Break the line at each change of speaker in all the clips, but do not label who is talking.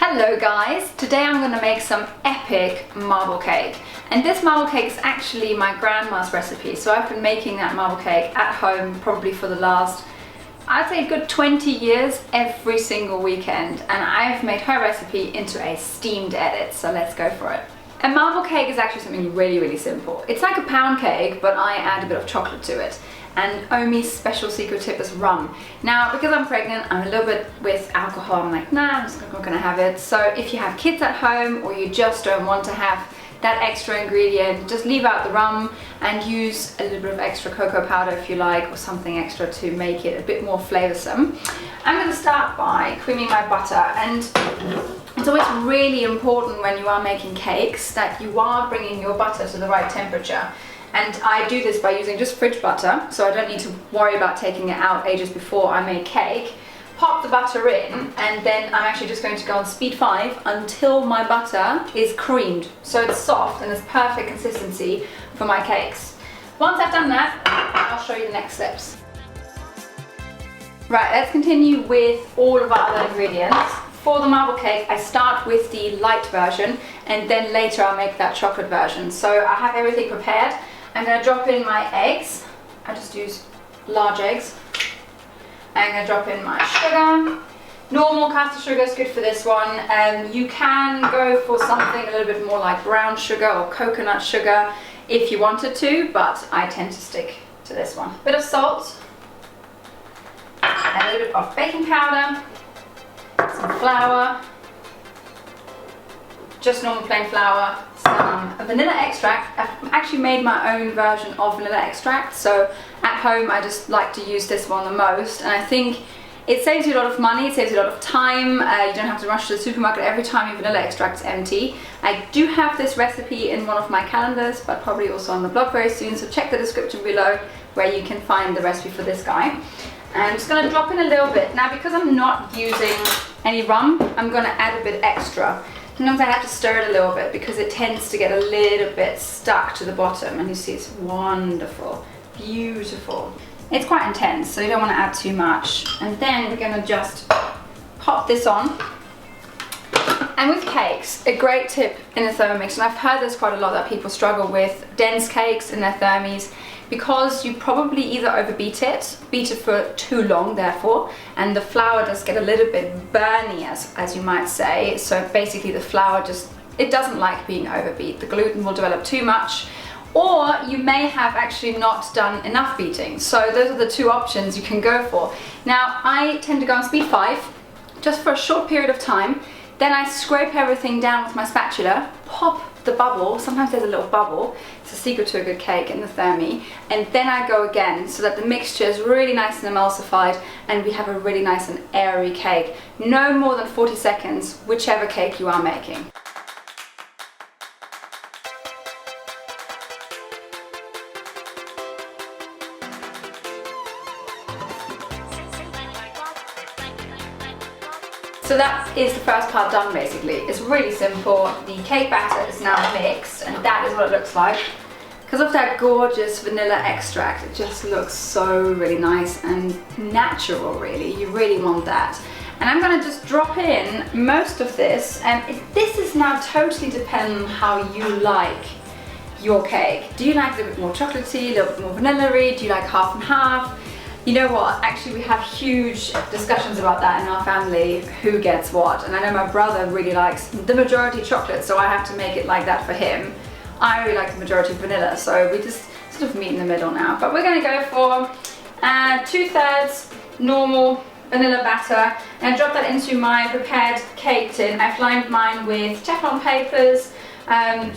Hello guys, today I'm going to make some epic marble cake, and this marble cake is actually my grandma's recipe, so I've been making that marble cake at home probably for the last, I'd say a good 20 years every single weekend, and I've made her recipe into a steamed edit, so let's go for it. A marble cake is actually something really simple. It's like a pound cake, but I add a bit of chocolate to it. And Omi's special secret tip is rum. Now, because I'm pregnant, I'm a little bit with alcohol. I'm like, nah, I'm just not gonna have it. So if you have kids at home or you just don't want to have that extra ingredient, just leave out the rum and use a little bit of extra cocoa powder if you like, or something extra to make it a bit more flavoursome. I'm gonna start by creaming my butter, and it's always really important when you are making cakes that you are bringing your butter to the right temperature. And I do this by using just fridge butter, so I don't need to worry about taking it out ages before I make cake. Pop the butter in, and then I'm actually just going to go on speed 5 until my butter is creamed, so it's soft and it's perfect consistency for my cakes. Once I've done that, I'll show you the next steps. Right, let's continue with all of our other ingredients. For the marble cake, I start with the light version, and then later I'll make that chocolate version. So I have everything prepared. I'm going to drop in my eggs. I just use large eggs. I'm going to drop in my sugar. Normal caster sugar is good for this one. You can go for something a little bit more like brown sugar or coconut sugar if you wanted to, but I tend to stick to this one. Bit of salt, a little bit of baking powder, some flour, just normal plain flour, some vanilla extract. I've actually made my own version of vanilla extract, so at home I just like to use this one the most, and I think it saves you a lot of money, it saves you a lot of time. You don't have to rush to the supermarket every time your vanilla extract's empty. I do have this recipe in one of my calendars, but probably also on the blog very soon, so check the description below where you can find the recipe for this guy. I'm just going to drop in a little bit. Now, because I'm not using any rum, I'm going to add a bit extra. Sometimes I have to stir it a little bit because it tends to get a little bit stuck to the bottom, and you see it's wonderful, beautiful. It's quite intense, so you don't want to add too much. And then we're going to just pop this on. And with cakes, a great tip in a Thermomix, and I've heard this quite a lot, that people struggle with dense cakes in their Thermies, because you probably either overbeat it, beat it for too long therefore, and the flour does get a little bit burny, as you might say. So basically the flour it doesn't like being overbeat. The gluten will develop too much, or you may have actually not done enough beating. So those are the two options you can go for. Now, I tend to go on speed 5 just for a short period of time. Then I scrape everything down with my spatula, pop the bubble, sometimes there's a little bubble, it's a secret to a good cake in the Thermi, and then I go again so that the mixture is really nice and emulsified and we have a really nice and airy cake. No more than 40 seconds, whichever cake you are making. So that is the first part done basically. It's really simple. The cake batter is now mixed, and that is what it looks like. Because of that gorgeous vanilla extract, it just looks so really nice and natural really. You really want that. And I'm going to just drop in most of this, and this is now totally dependent on how you like your cake. Do you like a little bit more chocolatey, a little bit more vanilla-y? Do you like half and half? You know what, actually we have huge discussions about that in our family, who gets what. And I know my brother really likes the majority chocolate, so I have to make it like that for him. I really like the majority vanilla, so we just sort of meet in the middle now. But we're going to go for 2/3 normal vanilla batter, and I drop that into my prepared cake tin. I've lined mine with Teflon papers,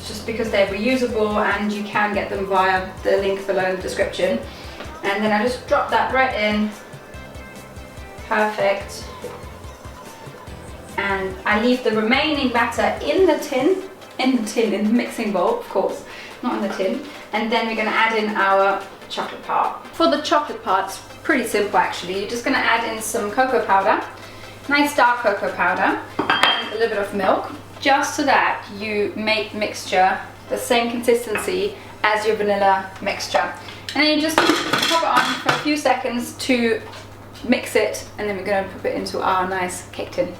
just because they're reusable, and you can get them via the link below in the description. And then I just drop that right in. Perfect. And I leave the remaining batter in the the mixing bowl, of course, not in the tin. And then we're going to add in our chocolate part. For the chocolate part, it's pretty simple actually. You're just going to add in some cocoa powder, nice dark cocoa powder, and a little bit of milk, just so that you make the mixture the same consistency as your vanilla mixture. And then you just pop it on for a few seconds to mix it, and then we're going to put it into our nice cake tin.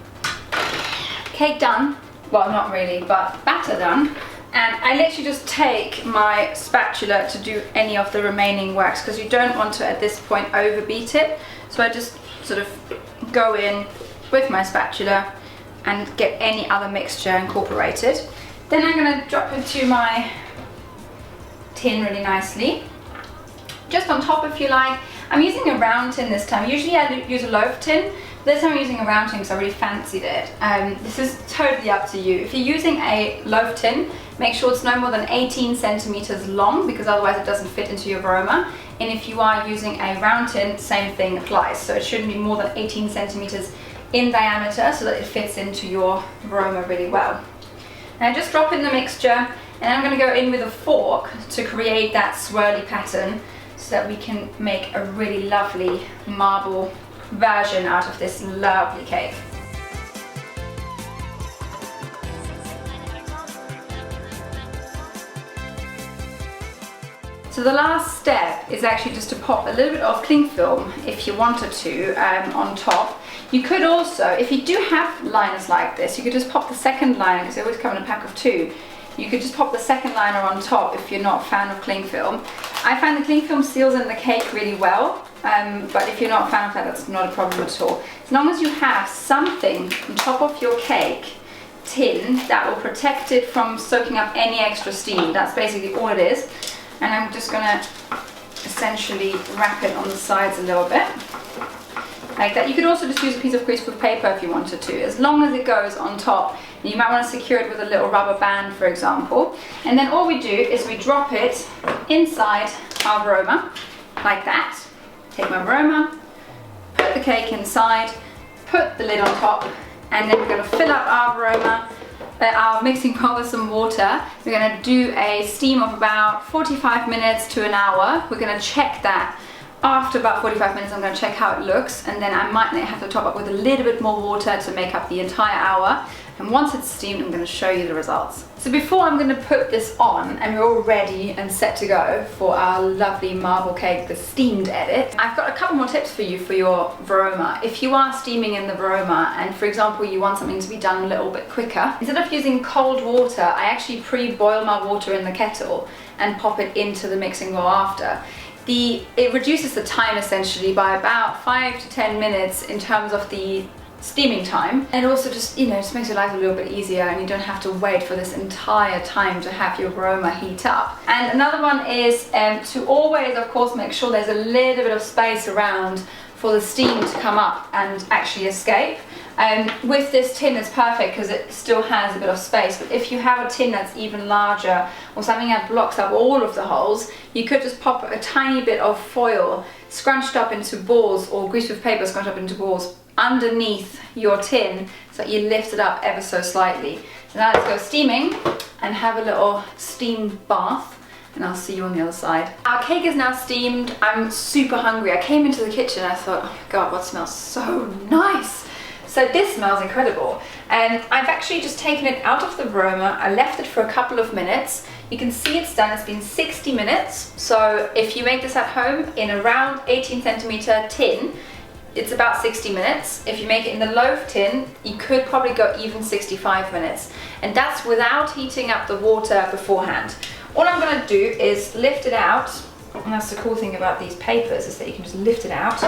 cake done, well not really, but batter done, and I literally just take my spatula to do any of the remaining works, because you don't want to at this point overbeat it. So I just sort of go in with my spatula and get any other mixture incorporated. Then I'm going to drop into my tin really nicely, just on top if you like. I'm using a round tin this time. Usually I use a loaf tin. This time I'm using a round tin because I really fancied it. This is totally up to you. If you're using a loaf tin, make sure it's no more than 18 centimeters long, because otherwise it doesn't fit into your Varoma. And if you are using a round tin, same thing applies. So it shouldn't be more than 18 centimeters in diameter so that it fits into your Varoma really well. And I just drop in the mixture, and I'm going to go in with a fork to create that swirly pattern so that we can make a really lovely marble version out of this lovely cake. So the last step is actually just to pop a little bit of cling film, if you wanted to, on top. You could also, if you do have liners like this, you could just pop the second liner, because they always come in a pack of 2. You could just pop the second liner on top if you're not a fan of cling film. I find the cling film seals in the cake really well, but if you're not a fan of that, that's not a problem at all. As long as you have something on top of your cake tin that will protect it from soaking up any extra steam, that's basically all it is. And I'm just going to essentially wrap it on the sides a little bit, like that. You could also just use a piece of greaseproof paper if you wanted to, as long as it goes on top. You might want to secure it with a little rubber band, for example. And then all we do is we drop it inside our Varoma, like that. Take my Varoma, put the cake inside, put the lid on top, and then we're going to fill up our Varoma, our mixing bowl with some water. We're going to do a steam of about 45 minutes to an hour. We're going to check that. After about 45 minutes, I'm going to check how it looks, and then I might have to top up with a little bit more water to make up the entire hour. And once it's steamed, I'm going to show you the results. So before I'm going to put this on, and we're all ready and set to go for our lovely marble cake, the steamed edit, I've got a couple more tips for you for your Varoma. If you are steaming in the Varoma, and for example you want something to be done a little bit quicker, instead of using cold water, I actually pre-boil my water in the kettle and pop it into the mixing bowl after. It reduces the time essentially by about 5 to 10 minutes in terms of the steaming time, and also just, you know, just makes your life a little bit easier, and you don't have to wait for this entire time to have your Varoma heat up. And another one is to always, of course, make sure there's a little bit of space around for the steam to come up and actually escape. With this tin it's perfect because it still has a bit of space, but if you have a tin that's even larger or something that blocks up all of the holes, you could just pop a tiny bit of foil scrunched up into balls, or greaseproof paper scrunched up into balls, underneath your tin so that you lift it up ever so slightly. So now let's go steaming and have a little steam bath, and I'll see you on the other side. Our cake is now steamed. I'm super hungry. I came into the kitchen and I thought, oh my god, what smells so nice. So this smells incredible, and I've actually just taken it out of the Varoma. I left it for a couple of minutes. You can see it's done. It's been 60 minutes. So if you make this at home in a round 18 centimeter tin, it's about 60 minutes. If you make it in the loaf tin, you could probably go even 65 minutes. And that's without heating up the water beforehand. All I'm going to do is lift it out, and that's the cool thing about these papers, is that you can just lift it out.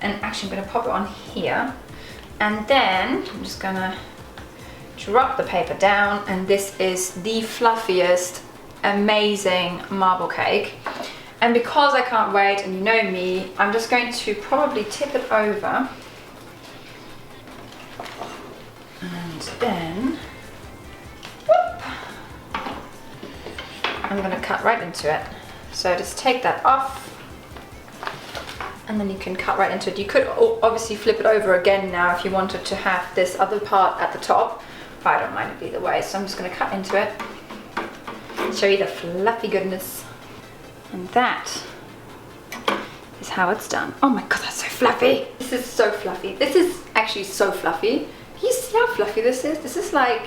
And actually I'm going to pop it on here. And then I'm just going to drop the paper down, and this is the fluffiest, amazing marble cake. And because I can't wait, and you know me, I'm just going to probably tip it over, and then whoop, I'm going to cut right into it. So just take that off, and then you can cut right into it. You could obviously flip it over again now if you wanted to have this other part at the top, but I don't mind it either way. So I'm just going to cut into it and show you the fluffy goodness. And that is how it's done. Oh my god, that's so fluffy. This is so fluffy. This is actually so fluffy. Can you see how fluffy this is? This is like,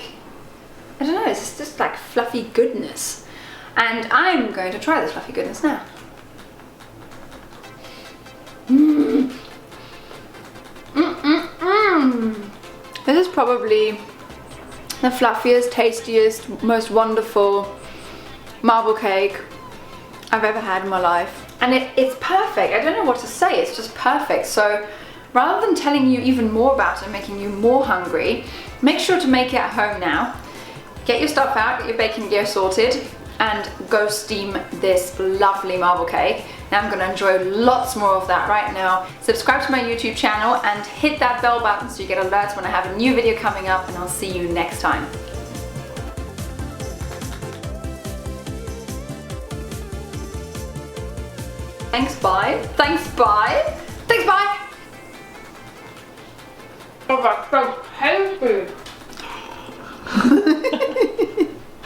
I don't know, this is just like fluffy goodness. And I'm going to try this fluffy goodness now. This is probably the fluffiest, tastiest, most wonderful marble cake I've ever had in my life. And it's perfect. I don't know what to say, it's just perfect. So rather than telling you even more about it and making you more hungry, make sure to make it at home now. Get your stuff out, get your baking gear sorted, and go steam this lovely marble cake. Now I'm gonna enjoy lots more of that right now. Subscribe to my YouTube channel and hit that bell button so you get alerts when I have a new video coming up, and I'll see you next time. Thanks, bye. Thanks, bye. Thanks, bye. Oh, that's so tasty.